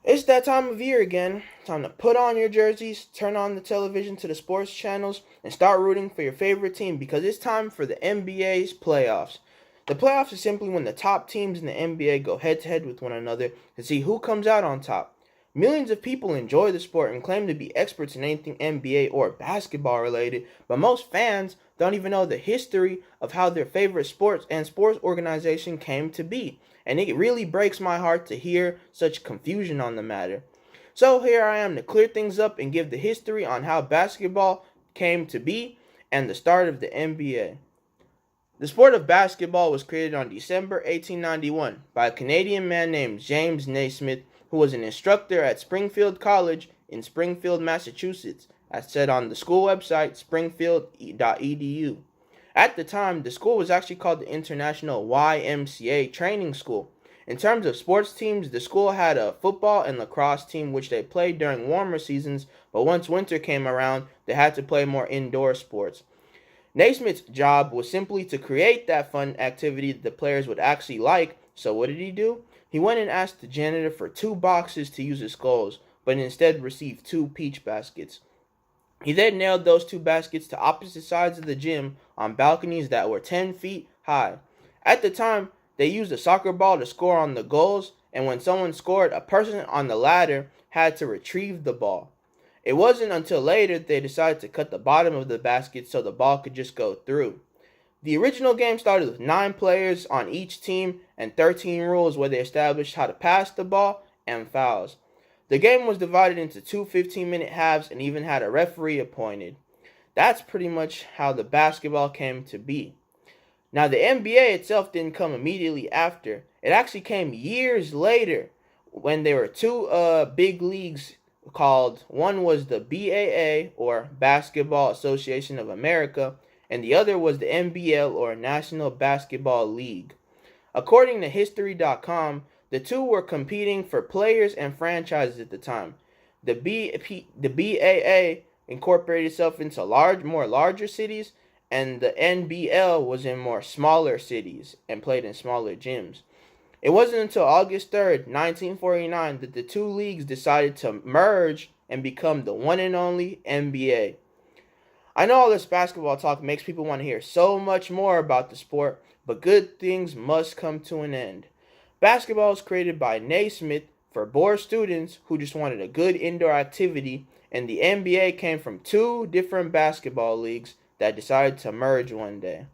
It's that time of year again. Time to put on your jerseys, turn on the television to the sports channels, and start rooting for your favorite team because it's time for the NBA's playoffs. The playoffs is simply when the top teams in the NBA go head to head with one another to see who comes out on top. Millions of people enjoy the sport and claim to be experts in anything NBA or basketball related, but most fans don't even know the history of how their favorite sports and sports organization came to be. And it really breaks my heart to hear such confusion on the matter. So here I am to clear things up and give the history on how basketball came to be and the start of the NBA. The sport of basketball was created on December 1891 by a Canadian man named James Naismith, who was an instructor at Springfield College in Springfield, Massachusetts, as said on the school website springfield.edu. At the time, the school was actually called the International YMCA Training School. In terms of sports teams, the school had a football and lacrosse team which they played during warmer seasons, but once winter came around, they had to play more indoor sports. Naismith's job was simply to create that fun activity that the players would actually like, so what did he do? He went and asked the janitor for 2 boxes to use as goals, but instead received 2 peach baskets. He then nailed those 2 baskets to opposite sides of the gym on balconies that were 10 feet high. At the time, they used a soccer ball to score on the goals, and when someone scored, a person on the ladder had to retrieve the ball. It wasn't until later they decided to cut the bottom of the basket so the ball could just go through. The original game started with 9 players on each team and 13 rules where they established how to pass the ball and fouls. The game was divided into two 15-minute halves and even had a referee appointed. That's pretty much how the basketball came to be. Now, the NBA itself didn't come immediately after. It actually came years later when there were two big leagues called, one was the BAA, or Basketball Association of America, and the other was the NBL, or National Basketball League. According to History.com, the two were competing for players and franchises at the time. The BAA incorporated itself into more larger cities, and the NBL was in more smaller cities and played in smaller gyms. It wasn't until August 3rd, 1949, that the two leagues decided to merge and become the one and only NBA. I know all this basketball talk makes people want to hear so much more about the sport, but good things must come to an end. Basketball was created by Naismith for bored students who just wanted a good indoor activity, and the NBA came from two different basketball leagues that decided to merge one day.